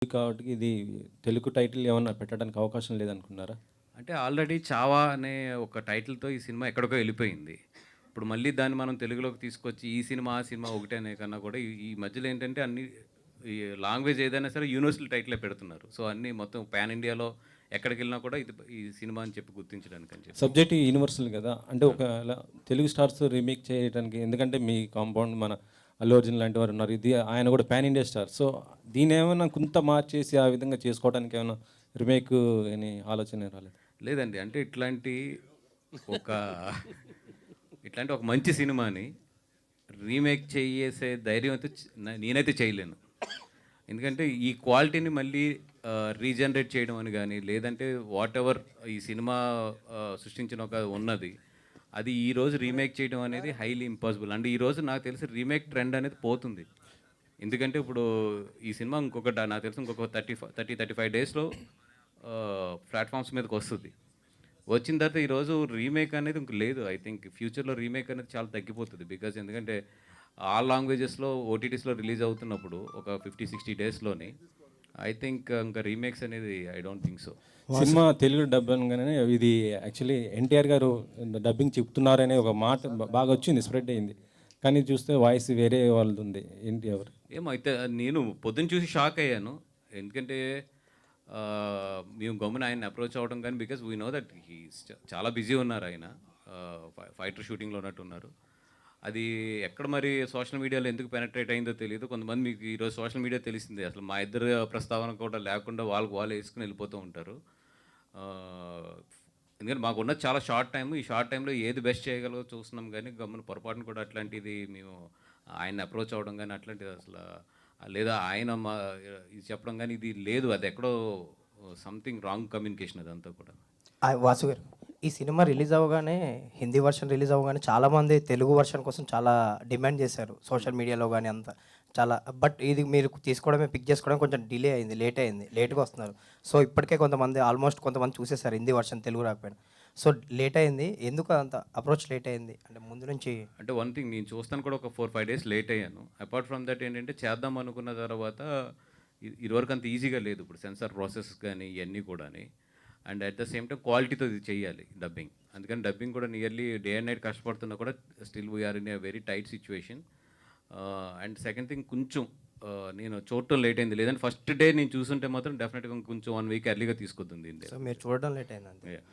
కాబట్టి ఇది తెలుగు టైటిల్ ఏమన్నా పెట్టడానికి అవకాశం లేదనుకున్నారా? అంటే ఆల్రెడీ 'చావా' అనే ఒక టైటిల్‌తో ఈ సినిమా ఎక్కడికో ఎళ్ళిపోయింది. ఇప్పుడు మళ్ళీ దాన్ని మనం తెలుగులోకి తీసుకొచ్చి ఈ సినిమా, ఆ సినిమా ఒకటే అనే కన్నా కూడా ఈ ఈ మధ్యలో ఏంటంటే అన్ని ఈ లాంగ్వేజ్ ఏదైనా సరే యూనివర్సల్ టైటిలే పెడుతున్నారు. సో, అన్నీ మొత్తం పాన్ ఇండియాలో ఎక్కడికెళ్ళినా కూడా ఇది ఈ సినిమా అని చెప్పి గుర్తించడానికి అని చెప్పి. సబ్జెక్ట్ యూనివర్సల్ కదా! అంటే ఒకవేళ తెలుగు స్టార్స్ రీమేక్ చేయడానికి ఎందుకంటే మీ కాంపౌండ్ మన అల్లు అర్జున్ లాంటి వారు ఉన్నారు. ఇది ఆయన కూడా పాన్ ఇండియా స్టార్. సో, దీన్నేమన్నా కొంత మార్చేసి ఆ విధంగా చేసుకోవడానికి ఏమన్నా రీమేక్ అని ఆలోచన రాలేదా? లేదండి. అంటే ఒక ఇట్లాంటి ఒక మంచి సినిమాని రీమేక్ చేసేసే ధైర్యం అయితే నేనైతే చేయలేను. ఎందుకంటే ఈ క్వాలిటీని మళ్ళీ రీజనరేట్ చేయడం అని గానీ, లేదంటే వాటెవర్ ఈ సినిమా సృష్టించిన ఒక ఉన్నది, అది ఈరోజు రీమేక్ చేయడం అనేది హైలీ ఇంపాసిబుల్. అంటే ఈరోజు నాకు తెలిసి రీమేక్ ట్రెండ్ అనేది పోతుంది. ఎందుకంటే ఇప్పుడు ఈ సినిమా నాకు తెలిసి ఇంకొక 35 డేస్‌లో ప్లాట్‌ఫామ్స్ మీదకొస్తది. వచ్చిన తర్వాత ఈరోజు రీమేక్ అనేది ఇంక లేదు. ఐ థింక్ ఫ్యూచర్‌లో రీమేక్ అనేది చాలా తగ్గిపోతది. బికాజ్ ఎందుకంటే ఆల్ లాంగ్వేజెస్‌లో ఓటీటీస్‌లో రిలీజ్ అవుతున్నప్పుడు ఒక 50, 60 డేస్‌లోని ఐ థింక్ ఇంకా రీమేక్స్ అనేది I don't think so. Cinema Telugu dub అనగానే ఇది యాక్చువల్లీ ఎన్టీఆర్ గారు డబ్బింగ్ చెప్తున్నారనే ఒక మాట బాగా వచ్చింది, స్ప్రెడ్ అయింది. కానీ చూస్తే వాయిస్ వేరే వాళ్ళదుంది. ఏంటి ఎవరు? ఏమో అయితే నేను పొద్దున్న చూసి షాక్ అయ్యాను. ఎందుకంటే మేము గమ్మున ఆయన్ని అప్రోచ్ అవ్వడం కానీ బికాజ్ వీ నో దట్ చాలా బిజీ ఉన్నారు ఆయన. ఫైటర్ షూటింగ్‌లో ఉన్నట్టున్నారు. అది ఎక్కడ మరి సోషల్ మీడియాలో ఎందుకు పెనట్రేట్ అయిందో తెలీదు. కొంతమంది మీకు ఈరోజు సోషల్ మీడియా తెలిసిందే. అసలు మా ఇద్దరి ప్రస్తావన కూడా లేకుండా వాళ్ళకి వాళ్ళు యేసుకొని వెళ్ళిపోతూ ఉంటారు. ఎందుకంటే మాకున్నది చాలా షార్ట్ టైమ్. ఈ షార్ట్ టైమ్‌లో ఏది బెస్ట్ చేయగలదో చూస్తున్నాం గానీ, గమ్మున పొరపాటున కూడా అట్లాంటిది మేము ఆయన్ని అప్రోచ్ అవ్వడం గానీ, అట్లాంటిది అసల లేదా ఆయన ఇది చెప్పడం గానీ, ఇది లేదు. అది ఎక్కడో సంథింగ్ రాంగ్ కమ్యూనికేషన్ అదంతా కూడా. వాసు గారు, ఈ సినిమా రిలీజ్ అవ్వగానే హిందీ వర్షన్ రిలీజ్ అవ్వగానే చాలామంది తెలుగు వర్షన్ కోసం చాలా డిమాండ్ చేశారు సోషల్ మీడియాలో గానీ అంతా. చాలా బట్ ఇది మీరు తీసుకోవడమే పిక్ చేసుకోవడం కొంచెం డిలే అయింది, లేట్ అయింది, లేట్‌గా వస్తున్నారు. సో, ఇప్పటికే కొంతమంది చూసేసారు హిందీ వర్షన్ తెలుగు రాకపోయినా. సో, లేట్ అయింది. ఎందుకు అంత అప్రోచ్ లేట్ అయింది? అంటే ముందు నుంచి అంటే వన్ థింగ్ నేను చూస్తాను కూడా ఒక 4, 5 డేస్ లేట్ అయ్యాను. అపార్ట్ ఫ్రమ్ దట్ ఏంటంటే చేద్దాం అనుకున్న తర్వాత ఇదివరకు అంత ఈజీగా లేదు. ఇప్పుడు సెన్సార్ ప్రాసెస్ కానీ ఇయన్నీ కూడాని. And at the same time క్వాలిటీతో ఇది చేయాలి డబ్బింగ్. అందుకని డబ్బింగ్ కూడా నియర్లీ డే అండ్ నైట్ కష్టపడుతున్నా కూడా still we are in a very tight situation. And second thing కొంచెం నేను చూడటం లేట్ అయింది. లేదంటే ఫస్ట్ డే నేను చూసుంటే మాత్రం డెఫినెట్‌గా కొంచెం 1 వీక్ ఎర్లీగా తీసుకొద్దును దీన్ని. సో, మీరు చూడడం లేట్ అయింది అంతే. యాహ్!